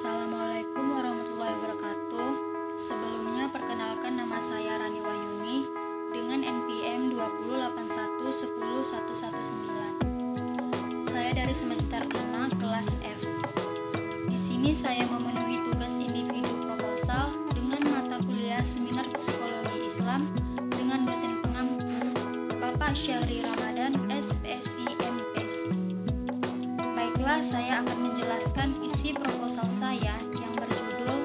Assalamualaikum warahmatullahi wabarakatuh. Sebelumnya perkenalkan, nama saya Rani Wahyuni dengan NPM 208110119. Saya dari semester 5 kelas F. Di sini saya memenuhi tugas individu proposal dengan mata kuliah Seminar Psikologi Islam dengan dosen pengampu Bapak Syahri Ramadan, SPSI MPSI. Baiklah, saya akan menjelaskan isi proposal saya yang berjudul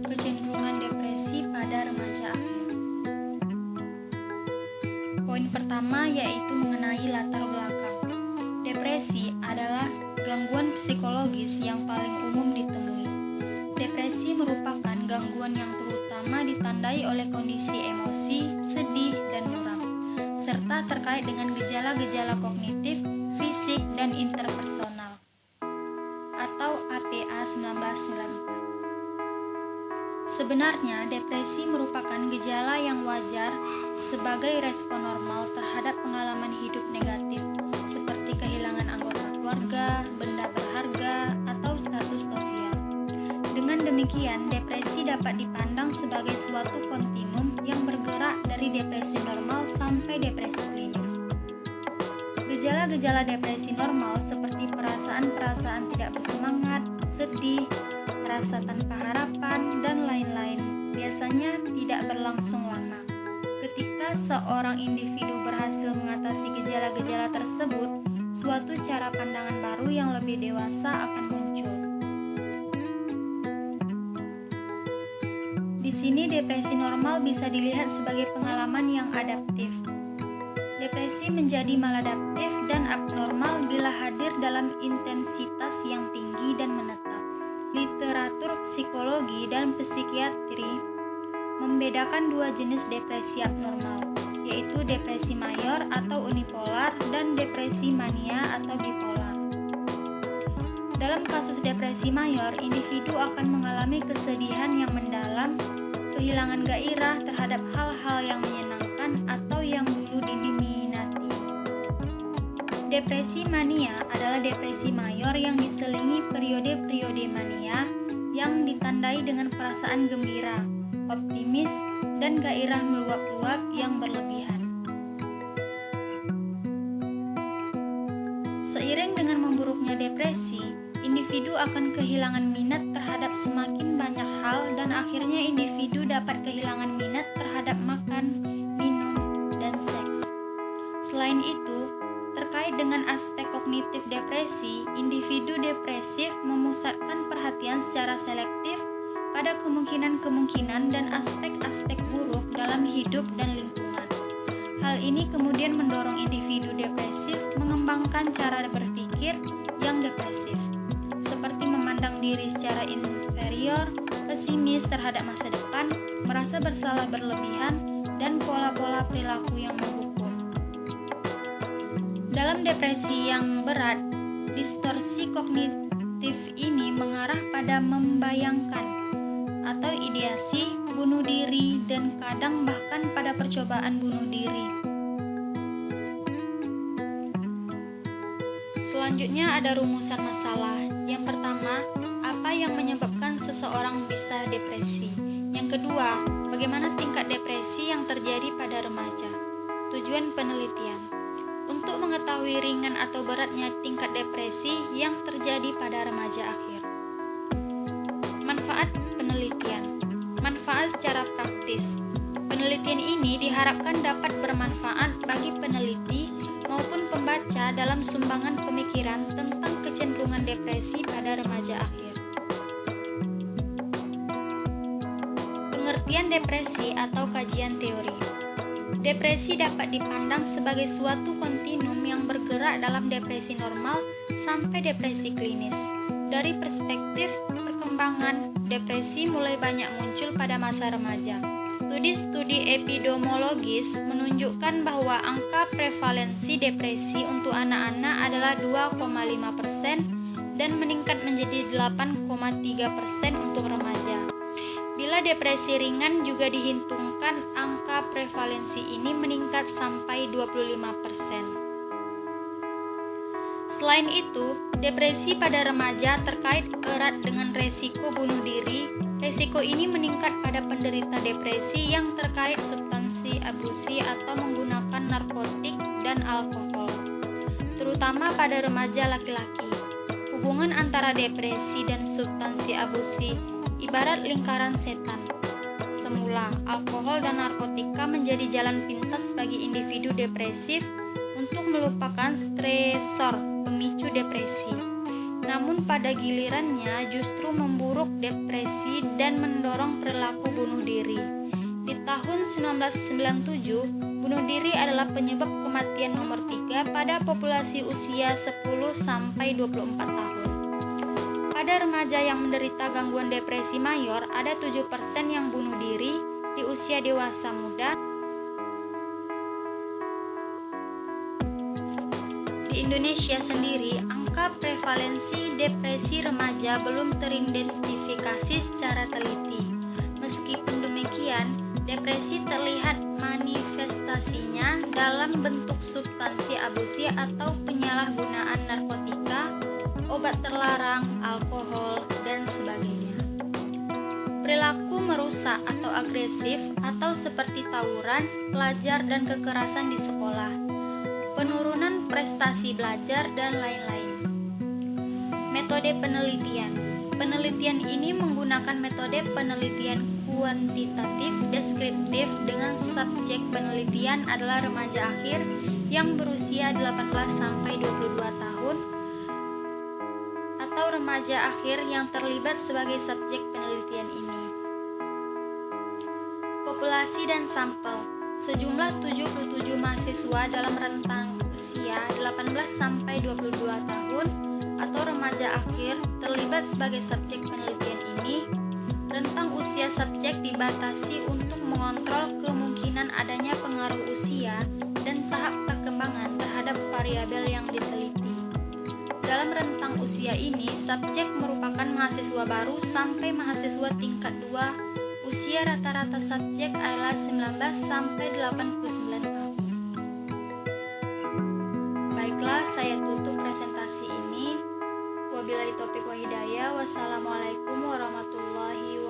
Kecenderungan Depresi pada Remaja Akhir. Poin pertama yaitu mengenai latar belakang. Depresi adalah gangguan psikologis yang paling umum ditemui. Depresi merupakan gangguan yang terutama ditandai oleh kondisi emosi, sedih, dan muram, serta terkait dengan gejala-gejala kognitif, fisik, dan interpersonal atau APA 1994. Sebenarnya, depresi merupakan gejala yang wajar sebagai respon normal terhadap pengalaman hidup negatif seperti kehilangan anggota keluarga, benda berharga, atau status sosial. Dengan demikian, depresi dapat dipandang sebagai suatu kontinum yang bergerak dari depresi normal sampai depresi klinis. Gejala-gejala depresi normal seperti perasaan-perasaan tidak bersemangat, sedih, merasa tanpa harapan, dan lain-lain biasanya tidak berlangsung lama. Ketika seorang individu berhasil mengatasi gejala-gejala tersebut, suatu cara pandangan baru yang lebih dewasa akan muncul. Di sini depresi normal bisa dilihat sebagai pengalaman yang adaptif. Depresi menjadi maladaptif dan abnormal bila hadir dalam intensitas yang tinggi dan menetap. Literatur psikologi dan psikiatri membedakan dua jenis depresi abnormal, yaitu depresi mayor atau unipolar dan depresi mania atau bipolar. Dalam kasus depresi mayor, individu akan mengalami kesedihan yang mendalam, kehilangan gairah terhadap hal-hal yang menyenangkan atau yang dulu diminati. Depresi mania adalah depresi mayor yang diselingi periode-periode mania yang ditandai dengan perasaan gembira, optimis, dan gairah meluap-luap yang berlebihan. Seiring dengan memburuknya depresi, individu akan kehilangan minat terhadap semakin banyak hal dan akhirnya individu dapat kehilangan minat terhadap makan, minum, dan seks. Selain itu, terkait dengan aspek kognitif depresi, individu depresif memusatkan perhatian secara selektif pada kemungkinan-kemungkinan dan aspek-aspek buruk dalam hidup dan lingkungan. Hal ini kemudian mendorong individu depresif mengembangkan cara berpikir yang depresif, seperti memandang diri secara inferior, pesimis terhadap masa depan, merasa bersalah berlebihan, dan pola-pola perilaku yang menghukum. Dalam depresi yang berat, distorsi kognitif ini mengarah pada membayangkan atau ideasi bunuh diri dan kadang bahkan pada percobaan bunuh diri. Selanjutnya ada rumusan masalah. Yang pertama, apa yang menyebabkan seseorang bisa depresi? Yang kedua, bagaimana tingkat depresi yang terjadi pada remaja? Tujuan penelitian untuk mengetahui ringan atau beratnya tingkat depresi yang terjadi pada remaja akhir. Manfaat penelitian. Manfaat secara praktis. Penelitian ini diharapkan dapat bermanfaat bagi peneliti maupun pembaca dalam sumbangan pemikiran tentang kecenderungan depresi pada remaja akhir. Pengertian depresi atau kajian teori. Depresi dapat dipandang sebagai suatu kontinum yang bergerak dalam depresi normal sampai depresi klinis. Dari perspektif perkembangan, depresi mulai banyak muncul pada masa remaja. Studi-studi epidemiologis menunjukkan bahwa angka prevalensi depresi untuk anak-anak adalah 2,5% dan meningkat menjadi 8,3% untuk remaja. Bila depresi ringan juga dihitungkan, angka prevalensi ini meningkat sampai 25%. Selain itu, depresi pada remaja terkait erat dengan resiko bunuh diri. Resiko ini meningkat pada penderita depresi yang terkait substansi abusi atau menggunakan narkotik dan alkohol, terutama pada remaja laki-laki. Hubungan antara depresi dan substansi abusi ibarat lingkaran setan. Semula, alkohol dan narkotika menjadi jalan pintas bagi individu depresif untuk melupakan stresor pemicu depresi. Namun pada gilirannya justru memburuk depresi dan mendorong perilaku bunuh diri. Di tahun 1997, bunuh diri adalah penyebab kematian nomor 3 pada populasi usia 10-24 tahun. Pada remaja yang menderita gangguan depresi mayor, ada 7% yang bunuh diri di usia dewasa muda. Di Indonesia sendiri, angka prevalensi depresi remaja belum teridentifikasi secara teliti. Meskipun demikian, depresi terlihat manifestasinya dalam bentuk substansi abusi atau penyalahgunaan narkotika, obat terlarang, alkohol, dan sebagainya. Perilaku merusak atau agresif atau seperti tawuran, pelajar dan kekerasan di sekolah, penurunan prestasi belajar, dan lain-lain. Metode penelitian. Penelitian ini menggunakan metode penelitian kuantitatif deskriptif dengan subjek penelitian adalah remaja akhir yang berusia 18-22 tahun atau remaja akhir yang terlibat sebagai subjek penelitian ini. Populasi dan sampel. Sejumlah 77 mahasiswa dalam rentang usia 18-22 tahun atau remaja akhir terlibat sebagai subjek penelitian ini. Rentang usia subjek dibatasi untuk mengontrol kemungkinan adanya pengaruh usia dan tahap perkembangan terhadap variabel yang diteliti. Dalam rentang usia ini, subjek merupakan mahasiswa baru sampai mahasiswa tingkat 2. Usia rata-rata subjek adalah 19-89 tahun. Baiklah, saya tutup presentasi ini. Wabillahi taufiq wa hidayah. Wassalamualaikum warahmatullahi wabarakatuh.